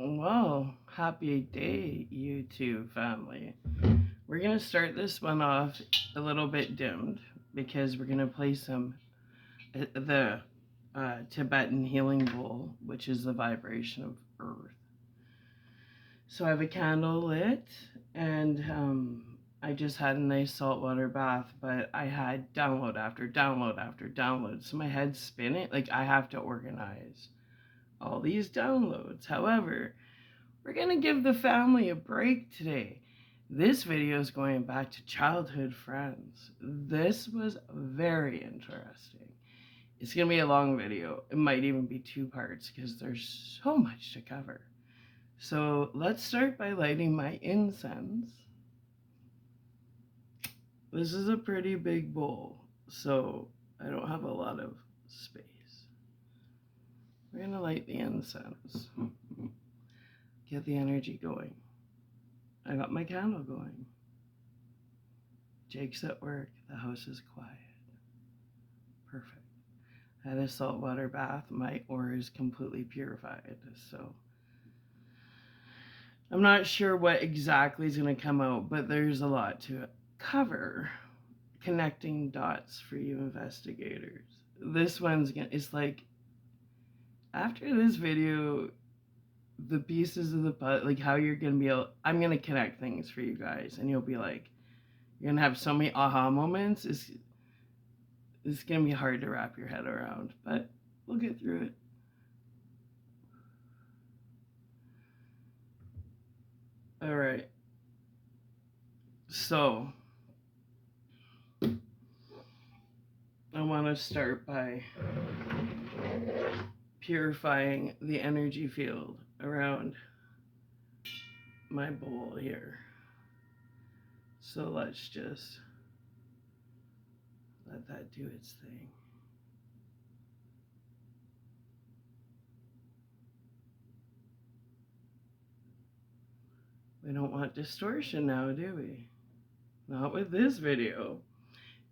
Well, happy day, you two family. We're going to start this one off a little bit dimmed because we're going to play the Tibetan healing bowl, which is the vibration of earth. So I have a candle lit, and I just had a nice saltwater bath, but I had download after download after download. So my head's spinning. Like, I have to organize all these downloads. However, we're going to give the family a break today. This video is going back to childhood friends. This was very interesting. It's going to be a long video. It might even be 2 parts because there's so much to cover. So let's start by lighting my incense. This is a pretty big bowl, so I don't have a lot of space. We're going to light the incense. Get the energy going. I got my candle going. Jake's at work. The house is quiet. Perfect. I had a saltwater bath. My aura is completely purified. So I'm not sure what exactly is going to come out, but there's a lot to cover. Connecting dots for you investigators. This one's going to, it's like, after this video, the pieces of the puzzle, like how you're going to be able, I'm going to connect things for you guys, and you'll be like, you're going to have so many aha moments. It's going to be hard to wrap your head around, but we'll get through it. All right. So, I want to start by purifying the energy field around my bowl here. So let's just let that do its thing. We don't want distortion now, do we? Not with this video.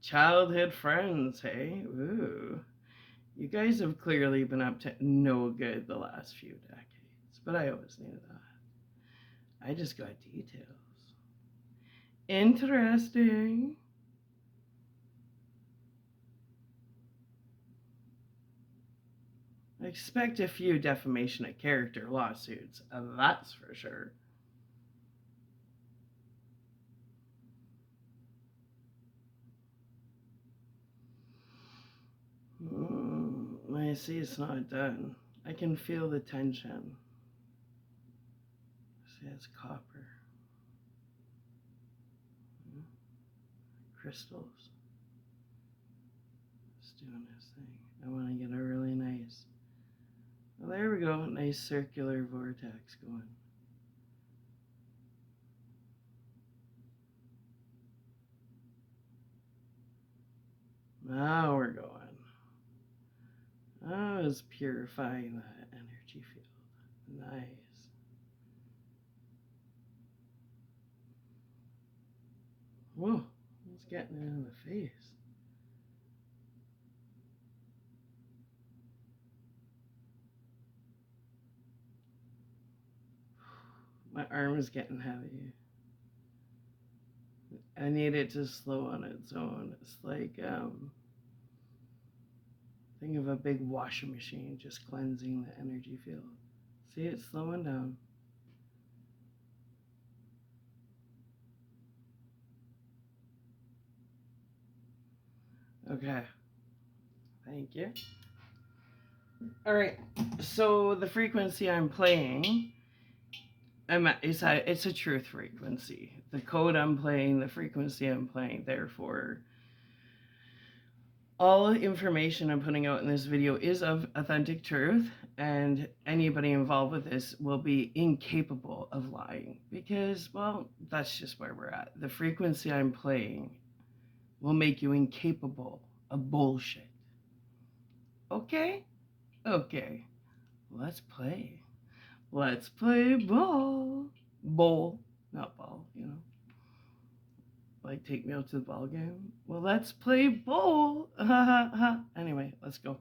Childhood friends, hey? Ooh. You guys have clearly been up to no good the last few decades, but I always knew that. I just got details. Interesting. I expect a few defamation of character lawsuits, that's for sure. I see it's not done. I can feel the tension. See, it's copper. Crystals. It's doing his thing. I want to get a really nice, well, there we go, nice circular vortex going. Now we're going. Oh, it's purifying that energy field. Nice. Whoa, it's getting it in the face. My arm is getting heavy. I need it to slow on its own. It's like, think of a big washing machine just cleansing the energy field. See, it's slowing down. Okay. Thank you. All right. So the frequency I'm playing, it's a truth frequency. The code I'm playing, the frequency I'm playing, therefore, all information I'm putting out in this video is of authentic truth, and anybody involved with this will be incapable of lying because, well, that's just where we're at. The frequency I'm playing will make you incapable of bullshit. Okay? Okay. Let's play. Let's play ball. Bowl, not ball, you know. Like, take me out to the ball game? Well, let's play bowl. Anyway, let's go.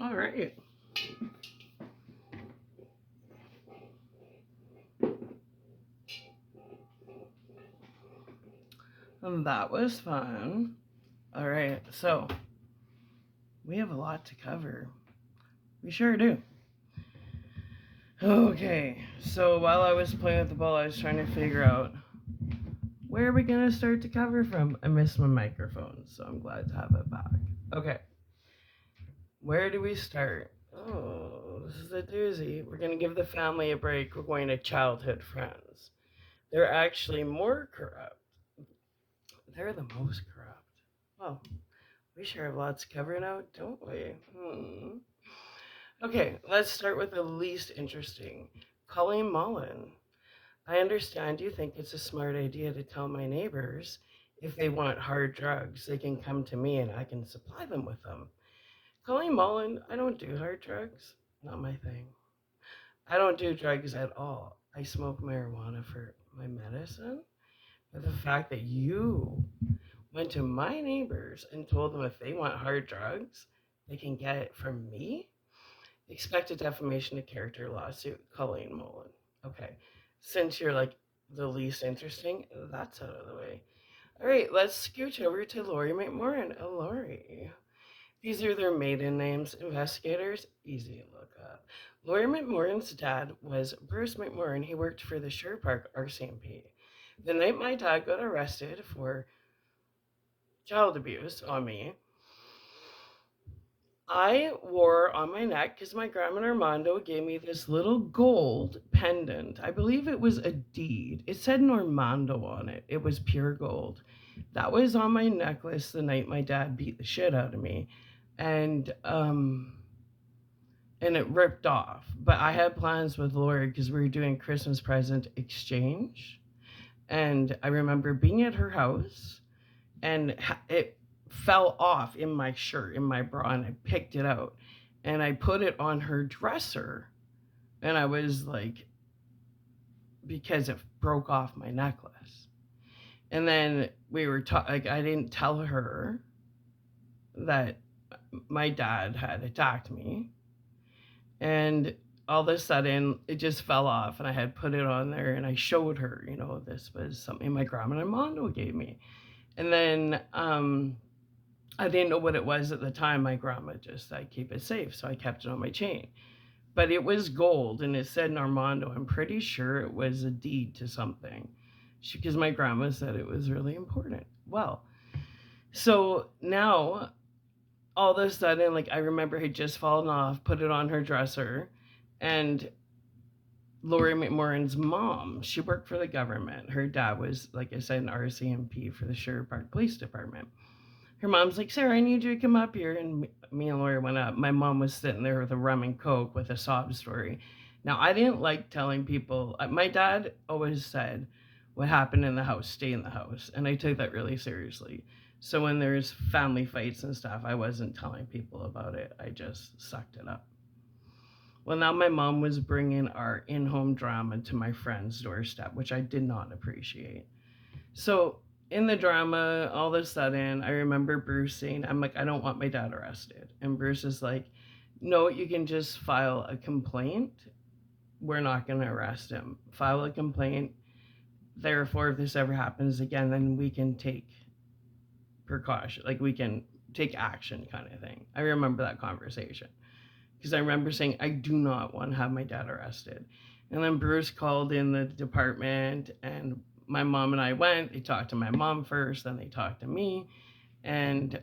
All right. And that was fun. All right. So we have a lot to cover. We sure do. Okay. So while I was playing with the ball, I was trying to figure out where are we going to start to cover from. I missed my microphone, so I'm glad to have it back. Okay. Where do we start? Oh, this is a doozy. We're going to give the family a break. We're going to childhood friends. They're actually more corrupt. They're the most corrupt. Well, we sure have lots covered out, don't we? Okay, let's start with the least interesting. Colleen Mullen. I understand you think it's a smart idea to tell my neighbors if they want hard drugs, they can come to me and I can supply them with them. Colleen Mullen, I don't do hard drugs. Not my thing. I don't do drugs at all. I smoke marijuana for my medicine. But the fact that you went to my neighbors and told them if they want hard drugs, they can get it from me? Expect a defamation of character lawsuit, Colleen Mullen. Okay, since you're like the least interesting, that's out of the way. All right, let's scooch over to Lori McMorrin. Lori. These are their maiden names. Investigators, easy to look up. Lori McMorrin's dad was Bruce McMorrin. He worked for the Sherwood Park RCMP. The night my dad got arrested for child abuse on me, I wore on my neck, because my grandma Armando gave me this little gold pendant. I believe it was a deed. It said Normando on it. It was pure gold. That was on my necklace the night my dad beat the shit out of me. And it ripped off. But I had plans with Lori because we were doing Christmas present exchange. And I remember being at her house and it fell off in my shirt, in my bra, and I picked it out and I put it on her dresser. And I was like, because it broke off my necklace. And then we were like, I didn't tell her that my dad had attacked me. And all of a sudden, it just fell off, and I had put it on there, and I showed her, this was something my grandma Armando gave me. And then I didn't know what it was at the time. My grandma just said, keep it safe, so I kept it on my chain. But it was gold, and it said Armando. I'm pretty sure it was a deed to something, because my grandma said it was really important. Well, so now all of a sudden, like, I remember it had just fallen off, put it on her dresser, and Lori McMorrin's mom, she worked for the government. Her dad was, like I said, an RCMP for the Sherwood Park Police Department. Her mom's like, Sarah, I need you to come up here. And me and Lori went up. My mom was sitting there with a rum and Coke with a sob story. Now, I didn't like telling people. My dad always said, what happened in the house, stay in the house. And I took that really seriously. So when there's family fights and stuff, I wasn't telling people about it. I just sucked it up. Well, now my mom was bringing our in-home drama to my friend's doorstep, which I did not appreciate. So in the drama, all of a sudden, I remember Bruce saying, I'm like, I don't want my dad arrested. And Bruce is like, no, you can just file a complaint. We're not going to arrest him. File a complaint. Therefore, if this ever happens again, then we can take precaution. Like, we can take action, kind of thing. I remember that conversation because I remember saying, I do not want to have my dad arrested. And then Bruce called in the department, and my mom and I went. They talked to my mom first, then they talked to me. And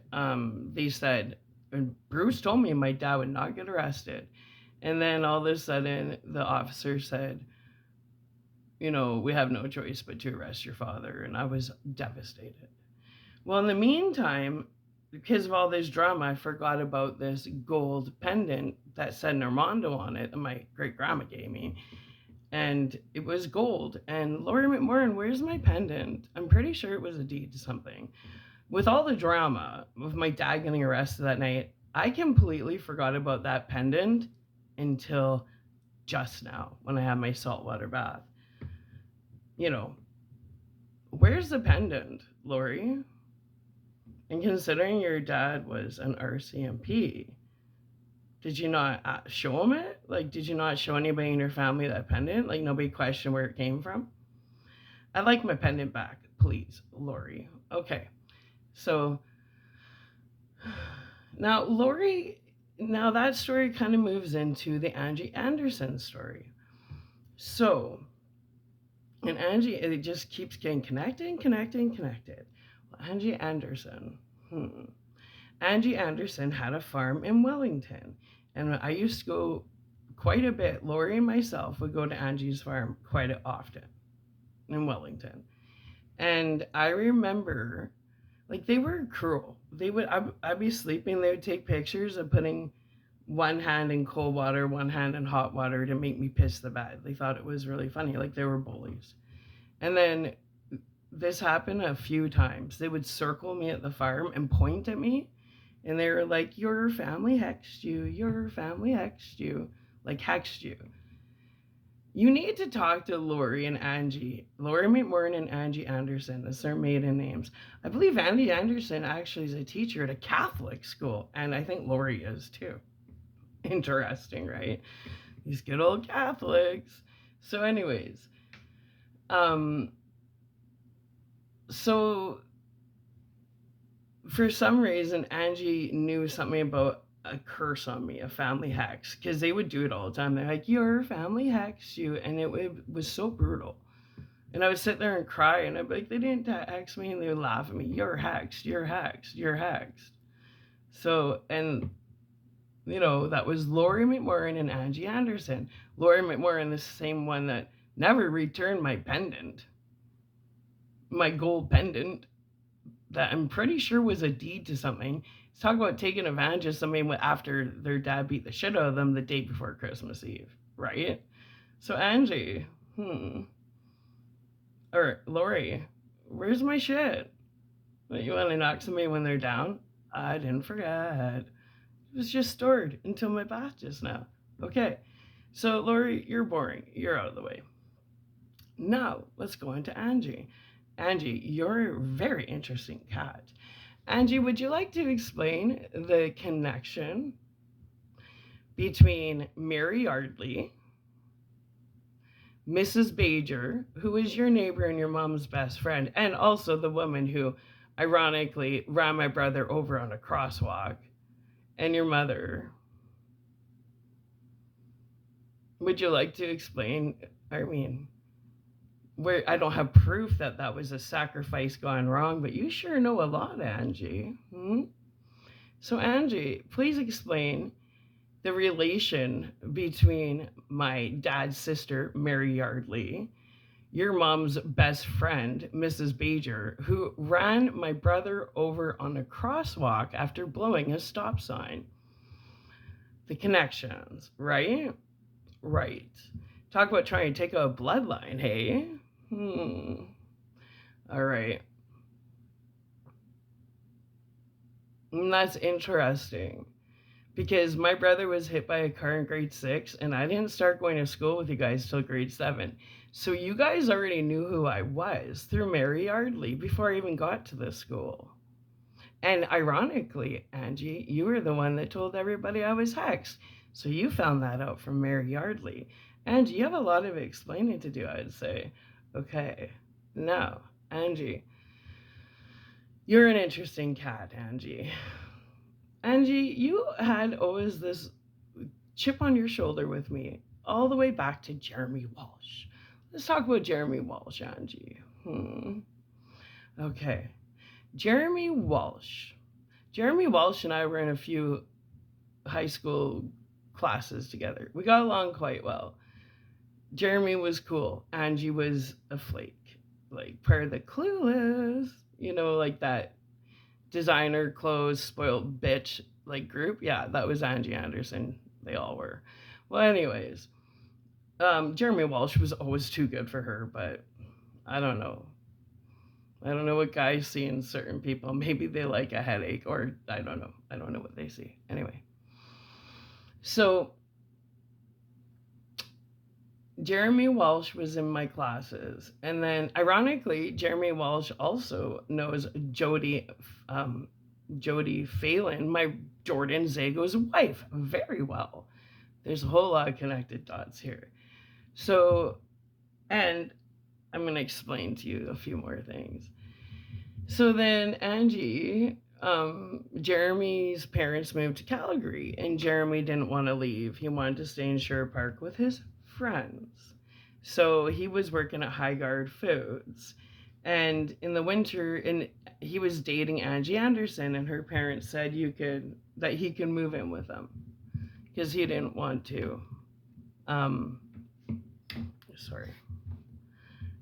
they said, and Bruce told me my dad would not get arrested. And then all of a sudden, the officer said, we have no choice but to arrest your father. And I was devastated. Well, in the meantime, because of all this drama, I forgot about this gold pendant that said Normando on it that my great grandma gave me. And it was gold. And Lori McMorrin, where's my pendant? I'm pretty sure it was a deed to something. With all the drama of my dad getting arrested that night, I completely forgot about that pendant until just now when I had my saltwater bath. Where's the pendant, Lori? And considering your dad was an RCMP, did you not show him it? Like, did you not show anybody in your family that pendant? Like, nobody questioned where it came from? I'd like my pendant back, please, Lori. Okay. So, now, Lori, now that story kind of moves into the Angie Anderson story. So, and Angie, it just keeps getting connected. Well, Angie Anderson. Angie Anderson had a farm in Wellington. And I used to go quite a bit. Lori and myself would go to Angie's farm quite often in Wellington. And I remember, like, they were cruel. I'd be sleeping, they would take pictures of putting one hand in cold water, one hand in hot water to make me piss the bed. They thought it was really funny, like they were bullies. And then this happened a few times. They would circle me at the farm and point at me. And they were like, your family hexed you. Your family hexed you. Like, hexed you. You need to talk to Lori and Angie. Lori McMorrin and Angie Anderson. That's their maiden names. I believe Angie Anderson actually is a teacher at a Catholic school. And I think Lori is too. Interesting, right? These good old Catholics. So anyways. So for some reason, Angie knew something about a curse on me, a family hex, because they would do it all the time. They're like, your family hexed you. And it was so brutal. And I would sit there and cry, and I'd be like, they didn't hex me. And they would laugh at me. You're hexed, you're hexed, you're hexed. So, and, that was Lori McMorrin and Angie Anderson. Lori McMorrin, the same one that never returned my pendant, my gold pendant, that I'm pretty sure was a deed to something. Talk about taking advantage of somebody after their dad beat the shit out of them the day before Christmas Eve, right? So Angie, or Lori, where's my shit? What, you want to knock somebody when they're down? I didn't forget. It was just stored until my bath just now. Okay, so Lori, you're boring. You're out of the way. Now, let's go into Angie. Angie, you're a very interesting cat. Angie, would you like to explain the connection between Mary Yardley, Mrs. Bajer, who is your neighbor and your mom's best friend, and also the woman who, ironically, ran my brother over on a crosswalk, and your mother? Would you like to explain? Where I don't have proof that was a sacrifice gone wrong, but you sure know a lot, Angie. So, Angie, please explain the relation between my dad's sister, Mary Yardley, your mom's best friend, Mrs. Bajer, who ran my brother over on a crosswalk after blowing a stop sign. The connections, right? Right. Talk about trying to take a bloodline, hey? All right. That's interesting. because my brother was hit by a car in grade 6, and I didn't start going to school with you guys till grade 7. So you guys already knew who I was through Mary Yardley before I even got to this school. And ironically, Angie, you were the one that told everybody I was Hex. So you found that out from Mary Yardley. Angie, you have a lot of explaining to do, I'd say. Okay, now, Angie, you're an interesting cat, Angie. Angie, you had always this chip on your shoulder with me all the way back to Jeremy Walsh. Let's talk about Jeremy Walsh, Angie. Okay. Jeremy Walsh. Jeremy Walsh and I were in a few high school classes together. We got along quite well. Jeremy was cool. Angie was a flake. Like part of the Clueless, like that designer clothes spoiled bitch like group. Yeah, that was Angie Anderson. They all were. Well, anyways, Jeremy Walsh was always too good for her, but I don't know. I don't know what guys see in certain people. Maybe they like a headache, or I don't know. I don't know what they see. Anyway. So, Jeremy Walsh was in my classes. And then, ironically, Jeremy Walsh also knows Jody Phelan, my Jordan Zago's wife, very well. There's a whole lot of connected dots here. So, and I'm going to explain to you a few more things. So then Angie, Jeremy's parents moved to Calgary, and Jeremy didn't want to leave. He wanted to stay in Sherwood Park with his friends. So he was working at Highgard Foods. And in the winter, and he was dating Angie Anderson, and her parents said that he could move in with them because he didn't want to.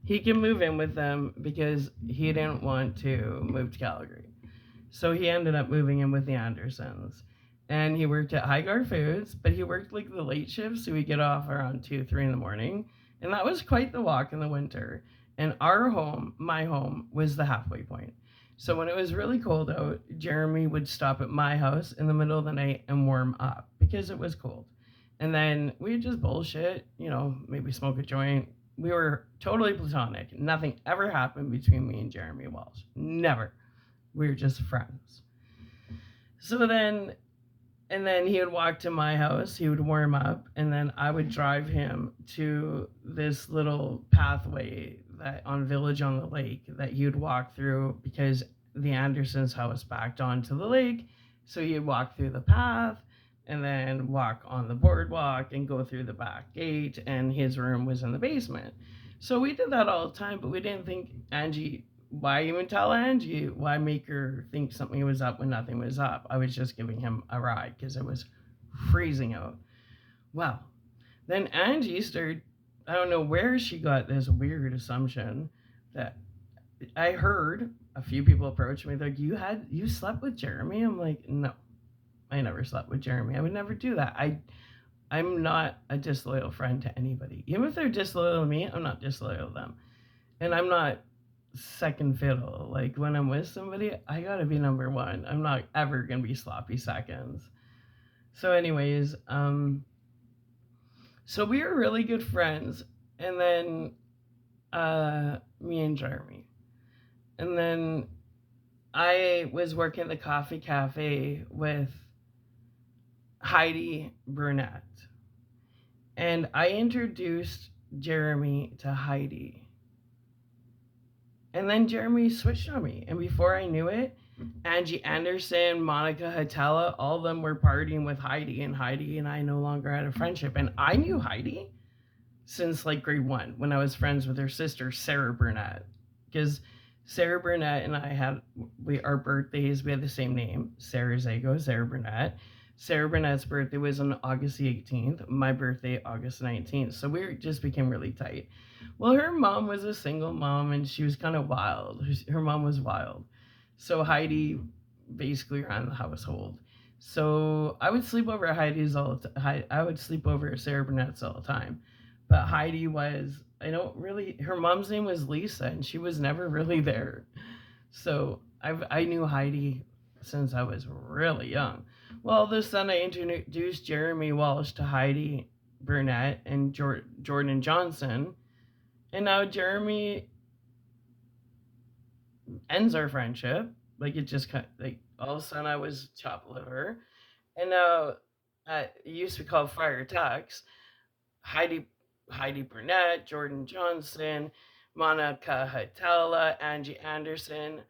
He can move in with them because he didn't want to move to Calgary. So he ended up moving in with the Andersons. And he worked at Highgard Foods, but he worked like the late shift, so he'd get off around 2, 3 in the morning. And that was quite the walk in the winter. And our home, my home, was the halfway point. So when it was really cold out, Jeremy would stop at my house in the middle of the night and warm up because it was cold. And then we'd just bullshit, maybe smoke a joint. We were totally platonic. Nothing ever happened between me and Jeremy Walsh. Never. We were just friends. So then he would walk to my house, he would warm up, and then I would drive him to this little pathway that on Village on the Lake that he would walk through because the Andersons' house backed onto the lake. So he'd walk through the path and then walk on the boardwalk and go through the back gate, and his room was in the basement. So we did that all the time, but we didn't think Angie, why even tell Angie? Why make her think something was up when nothing was up? I was just giving him a ride because it was freezing out. Well, then Angie started, I don't know where she got this weird assumption that I heard a few people approach me. They're like, you slept with Jeremy? I'm like, no, I never slept with Jeremy. I would never do that. I'm not a disloyal friend to anybody. Even if they're disloyal to me, I'm not disloyal to them. And I'm not second fiddle. Like when I'm with somebody, I gotta be number one. I'm not ever gonna be sloppy seconds. So anyways, so we were really good friends. And then me and Jeremy. And then I was working at the coffee cafe with Heidi Brunette. And I introduced Jeremy to Heidi. And then Jeremy switched on me. And before I knew it, Angie Anderson, Monica Hatella, all of them were partying with Heidi. And Heidi and I no longer had a friendship. And I knew Heidi since like grade 1 when I was friends with her sister, Sarah Burnett. Because Sarah Burnett and I our birthdays, we had the same name, Sarah Zago, Sarah Burnett. Sarah Burnett's birthday was on August the 18th. My birthday, August 19th. So we just became really tight. Well, her mom was a single mom, and she was kind of wild. Her mom was wild. So Heidi basically ran the household. So I would sleep over at Heidi's I would sleep over at Sarah Burnett's all the time. But Heidi was, her mom's name was Lisa, and she was never really there. So I knew Heidi since I was really young. Well, all of a sudden I introduced Jeremy Walsh to Heidi Burnett and Jordan Johnson, and now Jeremy ends our friendship. Like it just kind of, like all of a sudden I was chopped liver, and now it used to be called Friar Tuck's. Heidi Heidi Burnett, Jordan Johnson, Monica Hatella, Angie Anderson.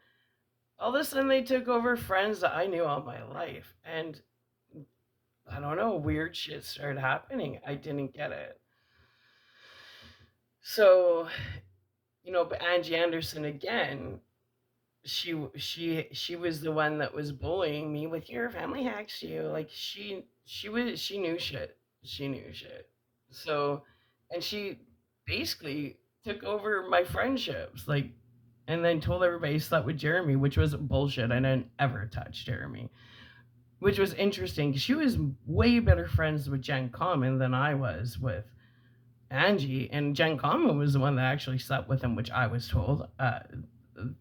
All of a sudden they took over friends that I knew all my life, and I don't know, weird shit started happening. I didn't get it. So, but Angie Anderson again, she was the one that was bullying me with your family hacks you. Like she knew shit. She knew shit. So, and she basically took over my friendships, like, and then told everybody I slept with Jeremy, which was bullshit. I didn't ever touch Jeremy, which was interesting because she was way better friends with Jen Common than I was with Angie, and Jen Common was the one that actually slept with him, which I was told,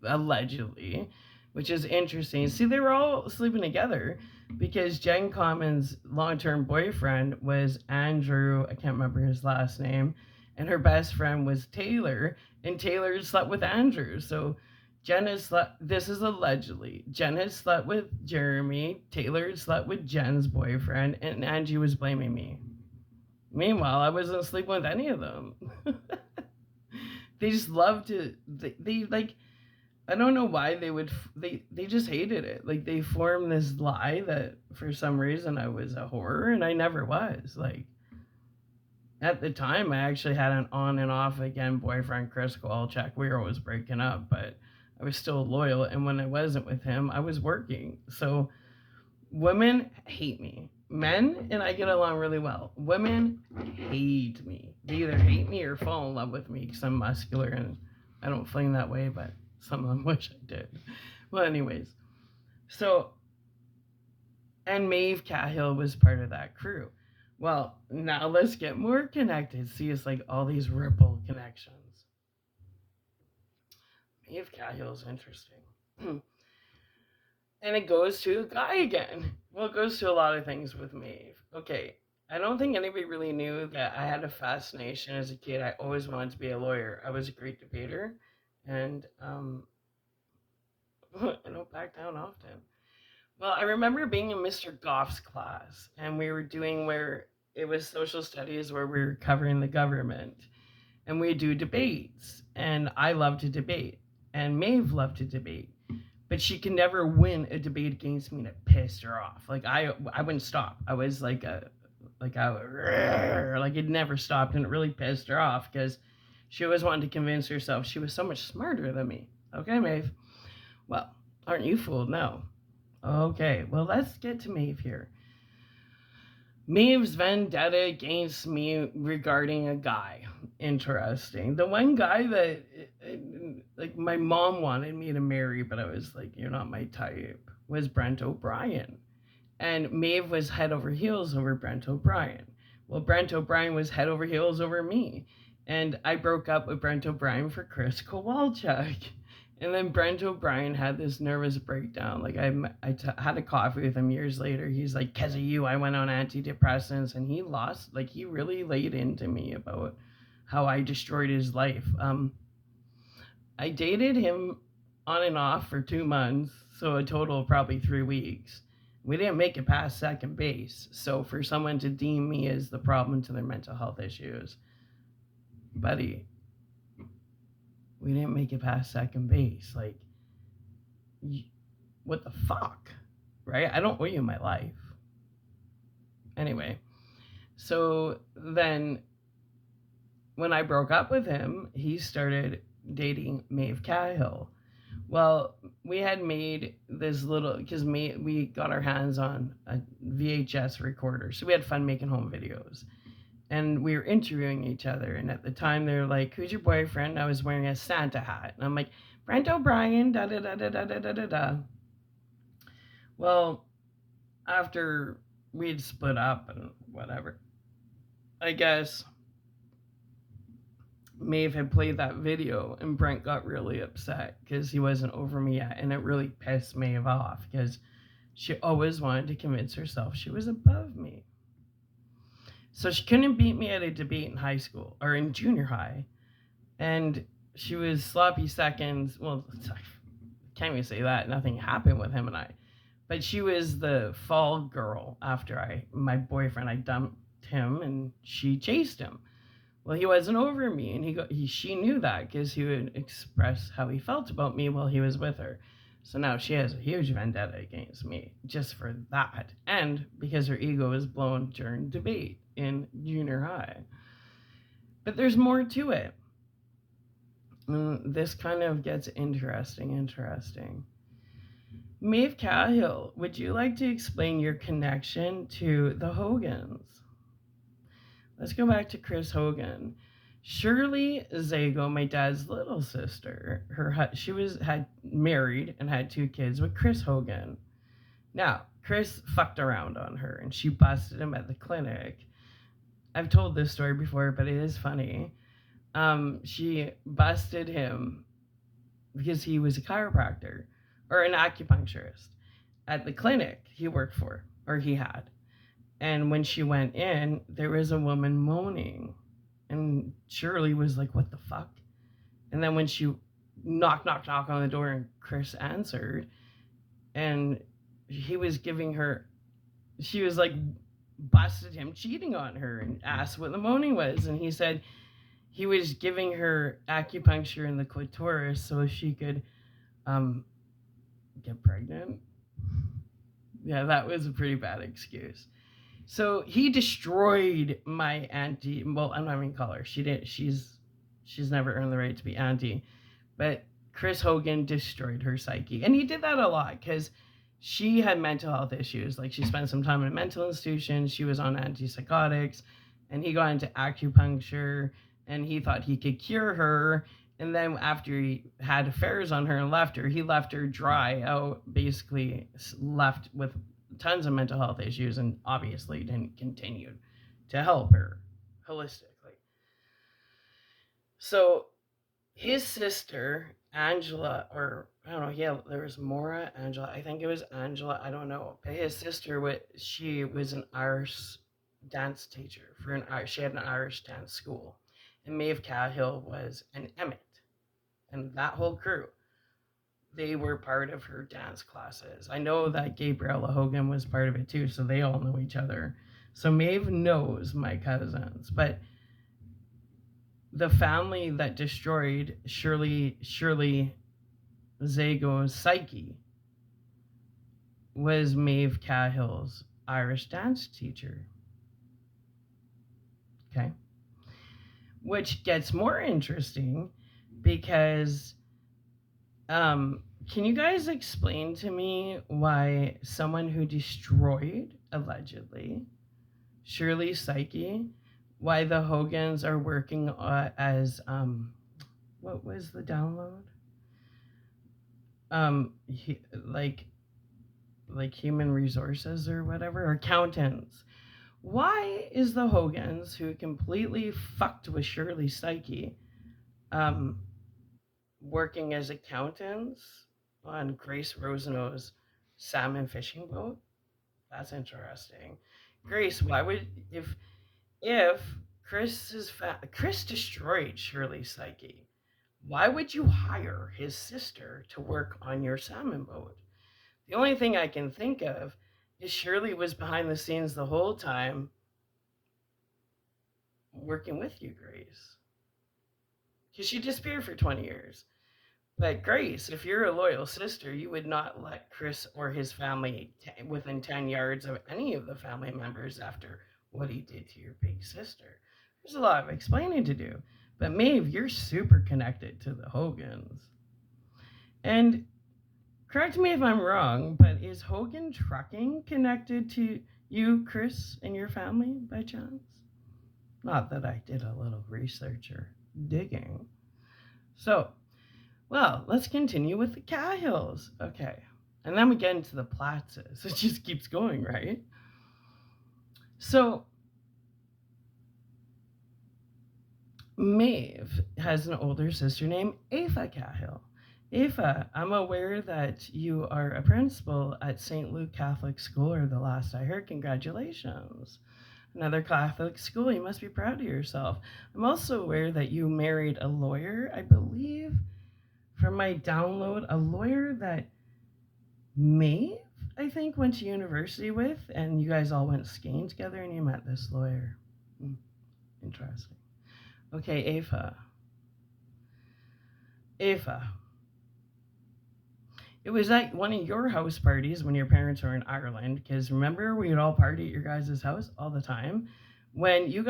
allegedly, which is interesting. See, they were all sleeping together because Jen Common's long-term boyfriend was Andrew. I can't remember his last name, and her best friend was Taylor, and Taylor slept with Andrew. So Jen has slept. This is allegedly. Jen has slept with Jeremy. Taylor slept with Jen's boyfriend, and Angie was blaming me. Meanwhile, I wasn't sleeping with any of them. They just love to. They like. I don't know why they would. They just hated it. Like they formed this lie that for some reason I was a whore, and I never was. Like at the time, I actually had an on and off again boyfriend, Chris Kowalczyk. We were always breaking up, but I was still loyal. And when I wasn't with him, I was working. So women hate me. Men and I get along really well. Women hate me. They either hate me or fall in love with me because I'm muscular, and I don't fling that way, but some of them wish I did. Well, anyways, so, and Maeve Cahill was part of that crew. Well, now let's get more connected. See, it's like all these ripple connections. Maeve Cahill is interesting. And it goes to a guy again. Well, it goes to a lot of things with Maeve. Okay, I don't think anybody really knew that I had a fascination as a kid. I always wanted to be a lawyer. I was a great debater, and I don't back down often. Well, I remember being in Mr. Goff's class, and we were doing where it was social studies where we were covering the government, and we do debates, and I love to debate, and Maeve loved to debate, but she could never win a debate against me, and it pissed her off. Like I wouldn't stop. I was like like it never stopped, and it really pissed her off because she always wanted to convince herself she was so much smarter than me. Okay, Maeve. Well, aren't you fooled now? Okay, well, let's get to Maeve here. Maeve's vendetta against me regarding a guy. Interesting. The one guy that, like, my mom wanted me to marry, but I was like, you're not my type, was Brent O'Brien. And Maeve was head over heels over Brent O'Brien. Well, Brent O'Brien was head over heels over me. And I broke up with Brent O'Brien for Chris Kowalczyk. And then Brent O'Brien had this nervous breakdown. Like had a coffee with him years later. He's like, "'Cause of you, I went on antidepressants," and he lost. Like he really laid into me about how I destroyed his life. I dated him on and off for 2 months, so a total of probably 3 weeks. We didn't make it past second base. So for someone to deem me as the problem to their mental health issues, buddy, we didn't make it past second base. Like, what the fuck? Right? I don't owe you my life. Anyway, so then when I broke up with him, he started dating Maeve Cahill. Well, we had made this little, because we got our hands on a VHS recorder, so we had fun making home videos. And we were interviewing each other, and at the time they were like, "Who's your boyfriend?" I was wearing a Santa hat, and I'm like, "Brent O'Brien, da da da da da da da da." Well, after we'd split up and whatever, I guess Maeve had played that video, and Brent got really upset because he wasn't over me yet, and it really pissed Maeve off because She always wanted to convince herself she was above me. So she couldn't beat me at a debate in high school or in junior high. And she was sloppy seconds. Well, can't even say that. Nothing happened with him and I. But she was the fall girl after my boyfriend. I dumped him and she chased him. Well, he wasn't over me, and she knew that because he would express how he felt about me while he was with her. So now she has a huge vendetta against me just for that, and because her ego was blown during debate in junior high. But there's more to it. This kind of gets interesting. Maeve Cahill, would you like to explain your connection to the Hogans? Let's go back to Chris Hogan. Shirley Zago, my dad's little sister, she had married and had 2 kids with Chris Hogan. Now, Chris fucked around on her and she busted him at the clinic. I've told this story before, but it is funny. She busted him because he was a chiropractor or an acupuncturist at the clinic he worked for, or he had. And when she went in, there was a woman moaning. And Shirley was like, what the fuck? And then when she knock on the door and Chris answered, and he was giving her, she was like, busted him cheating on her and asked what the moaning was. And he said he was giving her acupuncture in the clitoris so she could get pregnant. Yeah, that was a pretty bad excuse. So he destroyed my auntie. Well, I'm not even call her. She's never earned the right to be auntie. But Chris Hogan destroyed her psyche. And he did that a lot because she had mental health issues. Like, she spent some time in a mental institution. She was on antipsychotics. And he got into acupuncture. And he thought he could cure her. And then after he had affairs on her and left her, he left her dry out, basically left with tons of mental health issues, and obviously didn't continue to help her holistically. So his sister, Angela, or I don't know, yeah, there was Maura, Angela, I think it was Angela, I don't know, but his sister, she was an Irish dance teacher she had an Irish dance school, and Maeve Cahill was an Emmett, and that whole crew, they were part of her dance classes. I know that Gabriella Hogan was part of it too, so they all know each other. So Maeve knows my cousins, but the family that destroyed Shirley Zago's psyche was Maeve Cahill's Irish dance teacher. Okay. Which gets more interesting because can you guys explain to me why someone who destroyed, allegedly, Shirley's psyche, why the Hogans are working as, what was the download? Like human resources or whatever, or accountants. Why is the Hogans, who completely fucked with Shirley's psyche, working as accountants on Grace Rosenau's salmon fishing boat? That's interesting. Grace, why would if Chris destroyed Shirley's psyche, why would you hire his sister to work on your salmon boat? The only thing I can think of is Shirley was behind the scenes the whole time working with you, Grace. Because she disappeared for 20 years. But Grace, if you're a loyal sister, you would not let Chris or his family within 10 yards of any of the family members after what he did to your big sister. There's a lot of explaining to do. But Maeve, you're super connected to the Hogans. And correct me if I'm wrong, but is Hogan Trucking connected to you, Chris, and your family by chance? Not that I did a little research or digging. So, well, let's continue with the Cahills. Okay. And then we get into the Platzes. It just keeps going, right? So, Maeve has an older sister named Ava Cahill. Ava, I'm aware that you are a principal at St. Luke Catholic School, or the last I heard. Congratulations. Another Catholic school. You must be proud of yourself. I'm also aware that you married a lawyer, I believe, from my download, a lawyer that Maeve, I think, went to university with, and you guys all went skiing together and you met this lawyer. Interesting. Okay, Ava. Ava. It was at one of your house parties when your parents were in Ireland, because remember, we would all party at your guys' house all the time. When you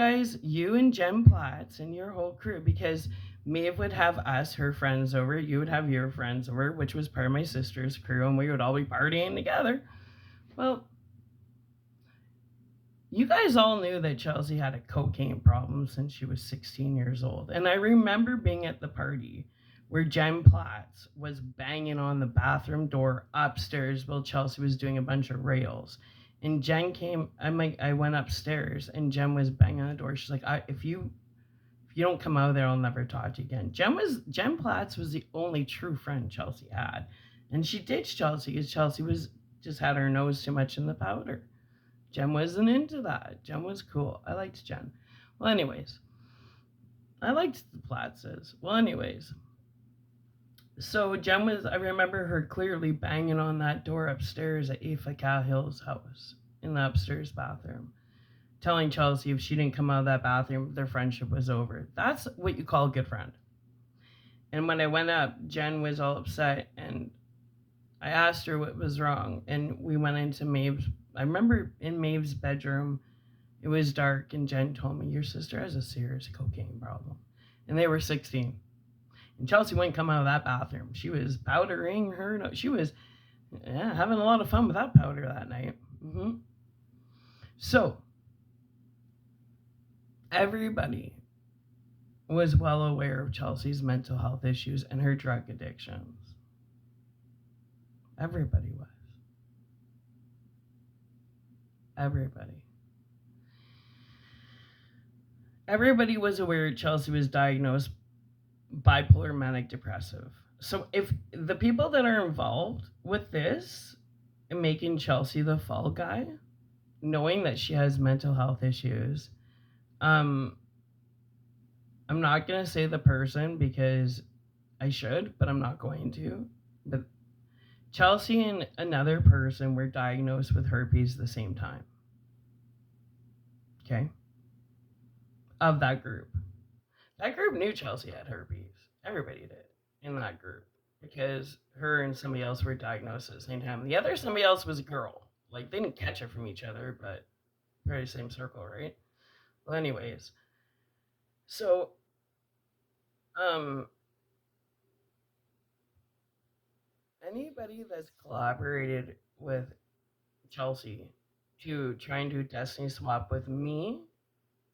and Jem Platts and your whole crew, because Maeve would have us, her friends, over, you would have your friends over, which was part of my sister's crew, and we would all be partying together. Well, you guys all knew that Chelsea had a cocaine problem since she was 16 years old. And I remember being at the party where Jen Platts was banging on the bathroom door upstairs while Chelsea was doing a bunch of rails. And Jen came, I went upstairs and Jen was banging on the door. She's like, if you don't come out of there, I'll never talk to you again. Jen Platts was the only true friend Chelsea had. And she ditched Chelsea because Chelsea just had her nose too much in the powder. Jen wasn't into that. Jen was cool. I liked Jen. Well, anyways, I liked the Platzes. Well, anyways, so Jen I remember her clearly banging on that door upstairs at Aoife Cahill's house in the upstairs bathroom, telling Chelsea if she didn't come out of that bathroom, their friendship was over. That's what you call a good friend. And when I went up, Jen was all upset, and I asked her what was wrong, and we went into Maeve's. I remember in Maeve's bedroom, it was dark, and Jen told me, your sister has a serious cocaine problem. And they were 16. And Chelsea wouldn't come out of that bathroom. She was powdering her. She was having a lot of fun with that powder that night. So, everybody was well aware of Chelsea's mental health issues and her drug addictions. Everybody was. Everybody was aware Chelsea was diagnosed bipolar manic depressive. So if the people that are involved with this and making Chelsea the fall guy, knowing that she has mental health issues, I'm not going to say the person because I should, but I'm not going to. But Chelsea and another person were diagnosed with herpes at the same time. Okay? Of that group. That group knew Chelsea had herpes. Everybody did in that group because her and somebody else were diagnosed at the same time. The other somebody else was a girl. Like, they didn't catch it from each other, but very same circle, right? Well, anyways. So, anybody that's collaborated with Chelsea to try and do Destiny Swap with me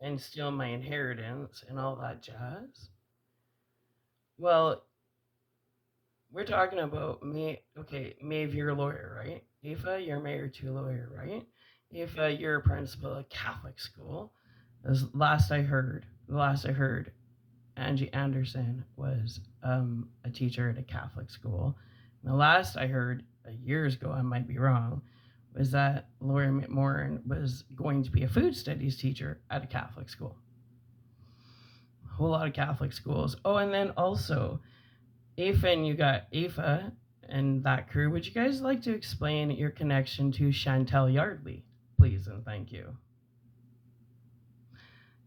and steal my inheritance and all that jazz, well, we're talking about me. Okay, Maeve, you're a lawyer, right? Aoife, you're a Mayor 2 lawyer, right? Aoife, you're a principal at Catholic school. The last I heard, Angie Anderson was a teacher at a Catholic school. And the last I heard, years ago, I might be wrong, was that Lori McMorrin was going to be a food studies teacher at a Catholic school. A whole lot of Catholic schools. Oh, and then also, Aoife, and you got Aoife and that crew. Would you guys like to explain your connection to Chantel Yardley, please, and thank you?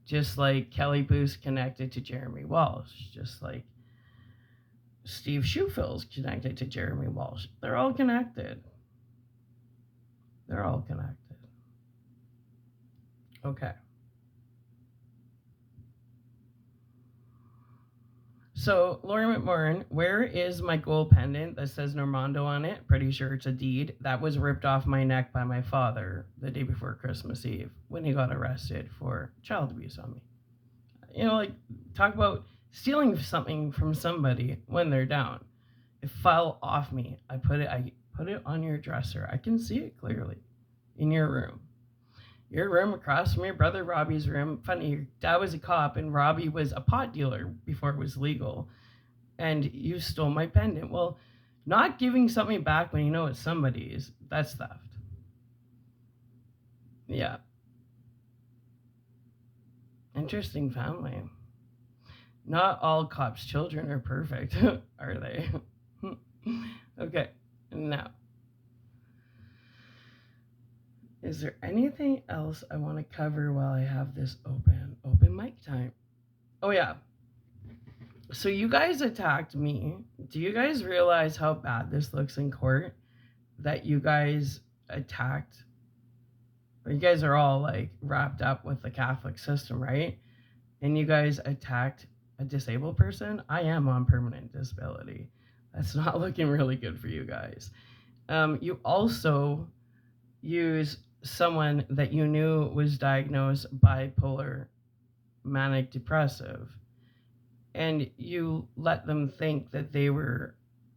Just like Kelly Booth connected to Jeremy Walsh, just like Steve Schufels connected to Jeremy Walsh. They're all connected. Okay. So, Lori McMorrin, where is my gold pendant that says Normando on it? Pretty sure it's a deed. That was ripped off my neck by my father the day before Christmas Eve when he got arrested for child abuse on me. You know, like, talk about stealing something from somebody when they're down. It fell off me. I put it on your dresser. I can see it clearly in your room. Your room across from your brother Robbie's room. Funny, your dad was a cop and Robbie was a pot dealer before it was legal. and you stole my pendant. Well, not giving something back when you know it's somebody's, that's theft. Yeah. Interesting family. Not all cops' children are perfect, are they? Okay, now, is there anything else I want to cover while I have this open mic time? Oh yeah. So you guys attacked me. Do you guys realize how bad this looks in court? That you guys attacked, or you guys are all like wrapped up with the Catholic system, right? And you guys attacked a disabled person. I am on permanent disability. That's not looking really good for you guys. You also use someone that you knew was diagnosed bipolar manic depressive, and you let them think that they were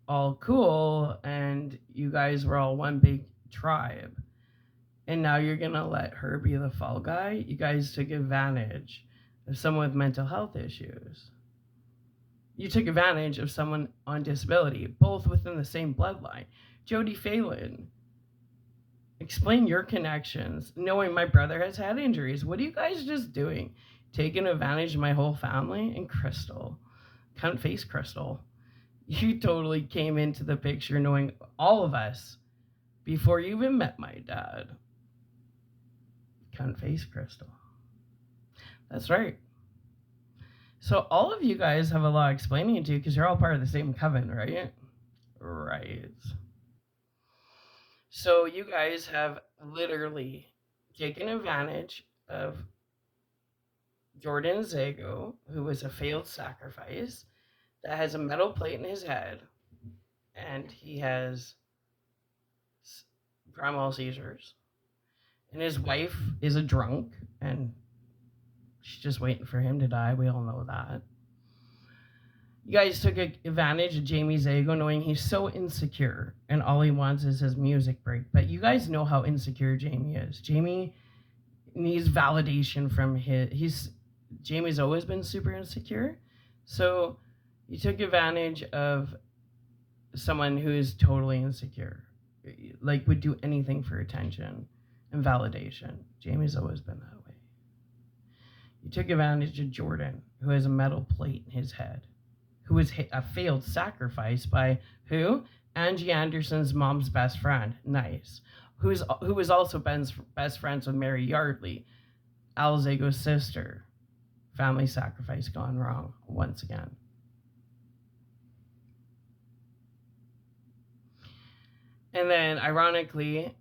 all cool and you guys were all one big tribe. And now you're gonna let her be the fall guy? You guys took advantage of someone with mental health issues. You took advantage of someone on disability, both within the same bloodline. Jody Phelan, explain your connections, knowing my brother has had injuries. What are you guys just doing? Taking advantage of my whole family? And Crystal, cunt face Crystal, you totally came into the picture knowing all of us before you even met my dad. Cunt face Crystal. That's right. So all of you guys have a lot of explaining to because you're all part of the same coven, right? Right. So you guys have literally taken advantage of Jordan Zago, who was a failed sacrifice, that has a metal plate in his head, and he has grand mal seizures. And his wife is a drunk, and she's just waiting for him to die. We all know that. You guys took advantage of Jamie Zago, knowing he's so insecure and all he wants is his music break. But you guys know how insecure Jamie is. Jamie needs validation from Jamie's always been super insecure. So you took advantage of someone who is totally insecure, like would do anything for attention and validation. Jamie's always been that way. You took advantage of Jordan, who has a metal plate in his head, who was a failed sacrifice by who? Angie Anderson's mom's best friend. Nice. Who was also Ben's best friends with Mary Yardley, Al Zago's sister. Family sacrifice gone wrong once again. And then, ironically,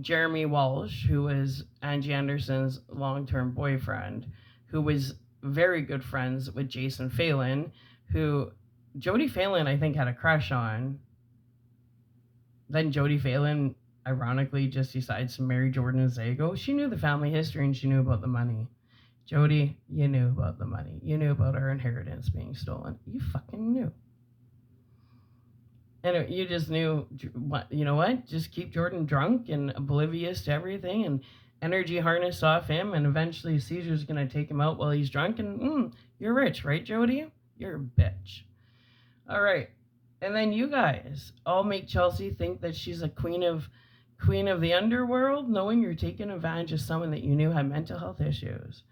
Jeremy Walsh, who was Angie Anderson's long-term boyfriend, who was very good friends with Jason Phelan, who Jody Phelan, I think, had a crush on. Then Jody Phelan, ironically, just decides to marry Jordan Zago. She knew the family history and she knew about the money. Jody, you knew about the money. You knew about our inheritance being stolen. You fucking knew. And you just knew, you know what? Just keep Jordan drunk and oblivious to everything and energy harness off him, and eventually Caesar's going to take him out while he's drunk, and you're rich, right, Jody? You're a bitch. All right. And then you guys all make Chelsea think that she's a queen of the underworld, knowing you're taking advantage of someone that you knew had mental health issues.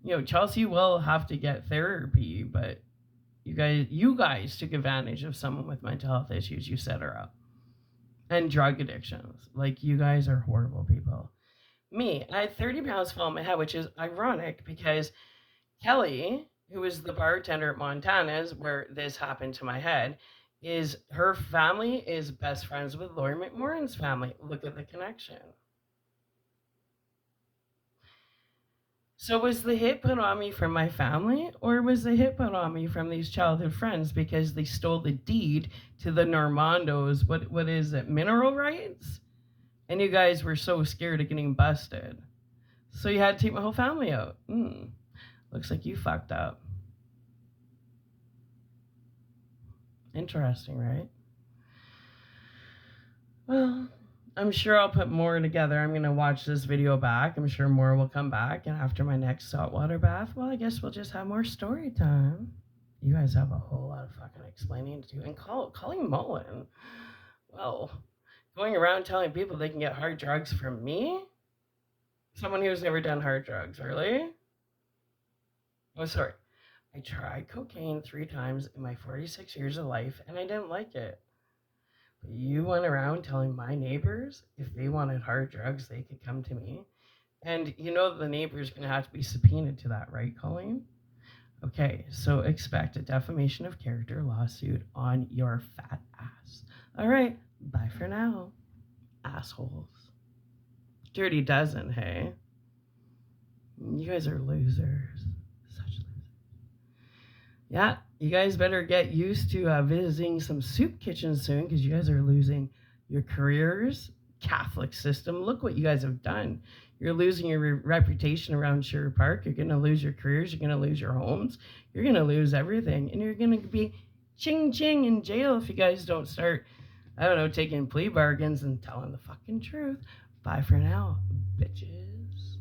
You know, Chelsea will have to get therapy, but you guys took advantage of someone with mental health issues. You set her up. And drug addictions. Like, you guys are horrible people. Me, I had 30 pounds fall on my head, which is ironic because Kelly, who was the bartender at Montana's where this happened to my head, her family is best friends with Lori McMorrin's family. Look at the connection. So was the hit put on me from my family, or was the hit put on me from these childhood friends because they stole the deed to the Normandos? What is it? Mineral rights? And you guys were so scared of getting busted. So you had to take my whole family out. Looks like you fucked up. Interesting, right? Well, I'm sure I'll put more together. I'm going to watch this video back. I'm sure more will come back. And after my next saltwater bath, well, I guess we'll just have more story time. You guys have a whole lot of fucking explaining to do. And Colleen Mullen, well, going around telling people they can get hard drugs from me? Someone who's never done hard drugs, really? Oh, sorry. I tried cocaine 3 times in my 46 years of life, and I didn't like it. But you went around telling my neighbors if they wanted hard drugs, they could come to me. And you know the neighbor's going to have to be subpoenaed to that, right, Colleen? Okay, so expect a defamation of character lawsuit on your fat ass. All right, bye for now, assholes. Dirty Dozen, hey? You guys are losers. Such losers. Yeah, you guys better get used to visiting some soup kitchens soon because you guys are losing your careers. Catholic system, look what you guys have done. You're losing your reputation around Sherwood Park. You're going to lose your careers. You're going to lose your homes. You're going to lose everything. And you're going to be ching in jail if you guys don't start, I don't know, taking plea bargains and telling the fucking truth. Bye for now, bitches.